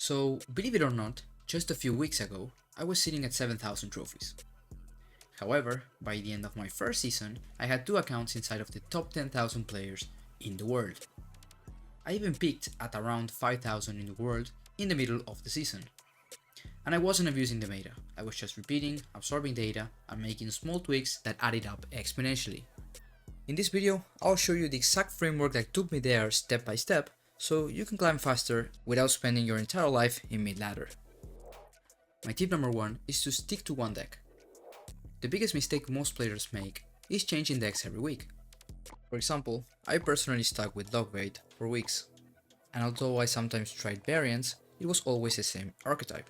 So, believe it or not, just a few weeks ago, I was sitting at 7,000 trophies. However, by the end of my first season, I had 2 accounts inside of the top 10,000 players in the world. I even peaked at around 5,000 in the world in the middle of the season. And I wasn't abusing the meta, I was just repeating, absorbing data, and making small tweaks that added up exponentially. In this video, I'll show you the exact framework that took me there step by step, so you can climb faster without spending your entire life in mid-ladder. My tip number 1 is to stick to one deck. The biggest mistake most players make is changing decks every week. For example, I personally stuck with Logbait for weeks, and although I sometimes tried variants, it was always the same archetype.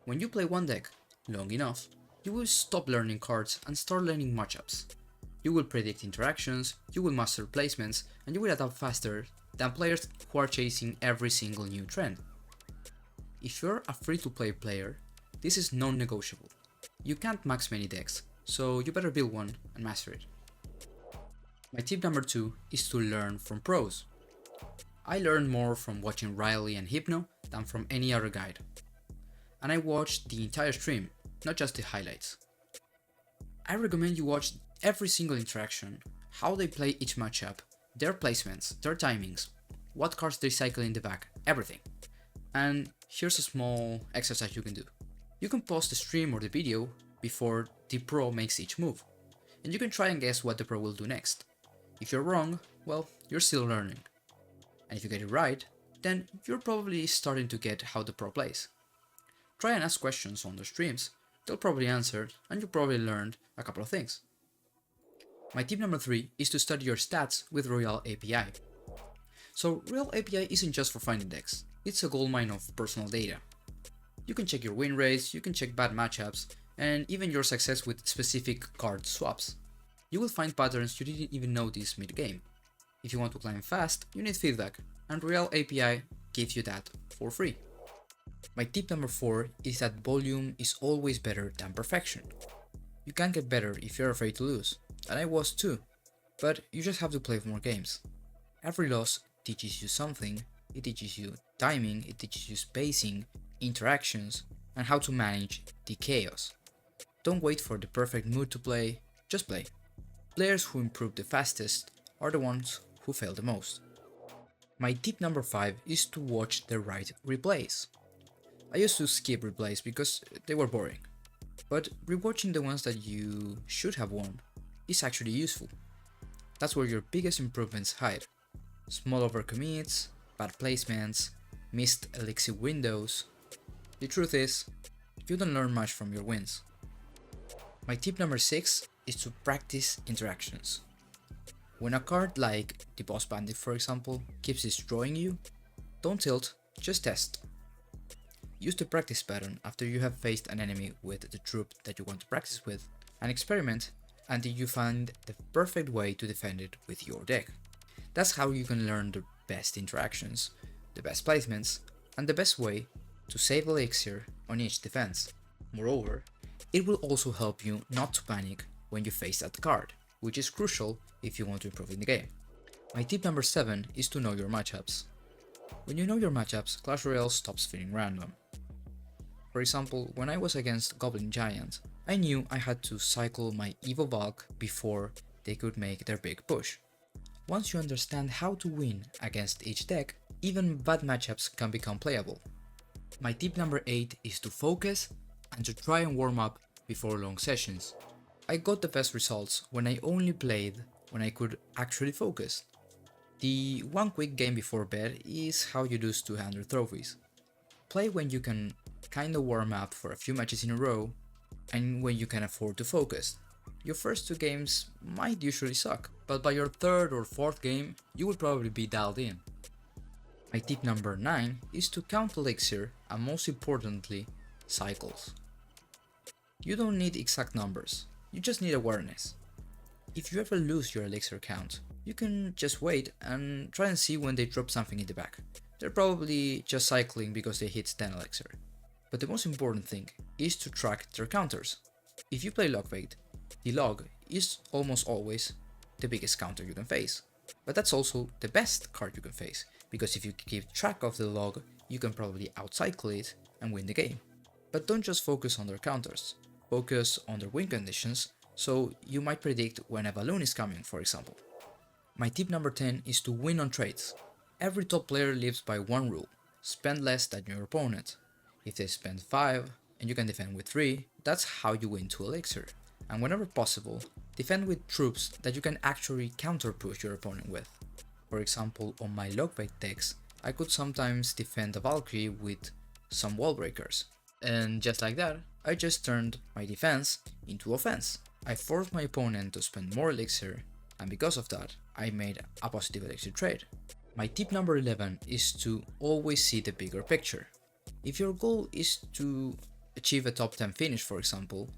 When you play one deck long enough, you will stop learning cards and start learning matchups. You will predict interactions, you will master placements, and you will adapt faster than players who are chasing every single new trend. If you're a free-to-play player, this is non-negotiable. You can't max many decks, so you better build one and master it. My tip number 2 is to learn from pros. I learned more from watching Riley and Hypno than from any other guide. And I watched the entire stream, not just the highlights. I recommend you watch every single interaction, how they play each matchup, their placements, their timings, what cards they cycle in the back, everything. And here's a small exercise you can do. You can pause the stream or the video before the pro makes each move, and you can try and guess what the pro will do next. If you're wrong, well, you're still learning. And if you get it right, then you're probably starting to get how the pro plays. Try and ask questions on their streams, they'll probably answer, and you probably learned a couple of things. My tip number 3 is to study your stats with RoyaleAPI. So RoyaleAPI isn't just for finding decks, it's a goldmine of personal data. You can check your win rates, you can check bad matchups, and even your success with specific card swaps. You will find patterns you didn't even notice mid-game. If you want to climb fast, you need feedback, and RoyaleAPI gives you that for free. My tip number 4 is that volume is always better than perfection. You can get better if you're afraid to lose, and I was too, but you just have to play more games. Every loss teaches you something. It teaches you timing, it teaches you spacing, interactions, and how to manage the chaos. Don't wait for the perfect mood to play, just play. Players who improve the fastest are the ones who fail the most. My tip number 5 is to watch the right replays. I used to skip replays because they were boring, but rewatching the ones that you should have won is actually useful. That's where your biggest improvements hide. Small overcommits, bad placements, missed Elixir windows. The truth is, you don't learn much from your wins. My tip number 6 is to practice interactions. When a card like the Boss Bandit, for example, keeps destroying you, don't tilt, just test. Use the practice button after you have faced an enemy with the troop that you want to practice with, and experiment until you find the perfect way to defend it with your deck. That's how you can learn the best interactions, the best placements, and the best way to save Elixir on each defense. Moreover, it will also help you not to panic when you face that card, which is crucial if you want to improve in the game. My tip number 7 is to know your matchups. When you know your matchups, Clash Royale stops feeling random. For example, when I was against Goblin Giant, I knew I had to cycle my Evo Bulk before they could make their big push. Once you understand how to win against each deck, even bad matchups can become playable. My tip number 8 is to focus and to try and warm up before long sessions. I got the best results when I only played when I could actually focus. The one quick game before bed is how you lose 200 trophies. Play when you can kinda warm up for a few matches in a row, and when you can afford to focus. Your first 2 games might usually suck, but by your 3rd or 4th game, you will probably be dialed in. My tip number 9 is to count Elixir and most importantly, cycles. You don't need exact numbers, you just need awareness. If you ever lose your Elixir count, you can just wait and try and see when they drop something in the back. They're probably just cycling because they hit 10 Elixir. But the most important thing is to track their counters. If you play Logbait, the log is almost always the biggest counter you can face. But that's also the best card you can face, because if you keep track of the log, you can probably outcycle it and win the game. But don't just focus on their counters, focus on their win conditions, so you might predict when a balloon is coming, for example. My tip number 10 is to win on trades. Every top player lives by one rule: spend less than your opponent. If they spend 5 and you can defend with 3, that's how you win 2 Elixir. And whenever possible, defend with troops that you can actually counter-push your opponent with. For example, on my logbait decks, I could sometimes defend a Valkyrie with some wall breakers. And just like that, I just turned my defense into offense. I forced my opponent to spend more Elixir, and because of that, I made a positive Elixir trade. My tip number 11 is to always see the bigger picture. If your goal is to achieve a top 10 finish, for example,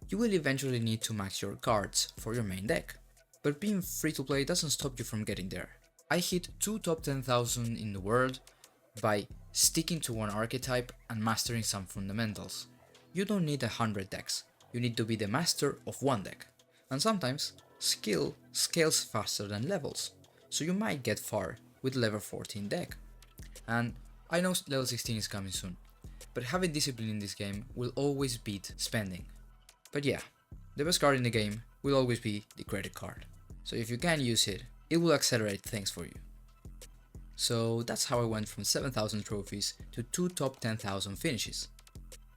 you will eventually need to max your cards for your main deck. But being free to play doesn't stop you from getting there. I hit 2 top 10,000 in the world by sticking to one archetype and mastering some fundamentals. You don't need 100 decks, you need to be the master of one deck. And sometimes, skill scales faster than levels, so you might get far with level 14 deck. And I know level 16 is coming soon, but having discipline in this game will always beat spending. But yeah, the best card in the game will always be the credit card, so if you can use it, it will accelerate things for you. So that's how I went from 7,000 trophies to 2 top 10,000 finishes.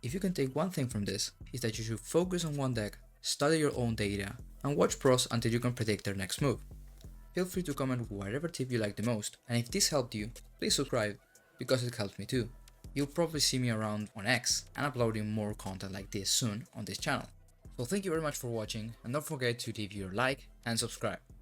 If you can take one thing from this, is that you should focus on one deck, study your own data, and watch pros until you can predict their next move. Feel free to comment whatever tip you like the most, and if this helped you, please subscribe, because it helps me too. You'll probably see me around on X and uploading more content like this soon on this channel. So thank you very much for watching, and don't forget to leave your like and subscribe.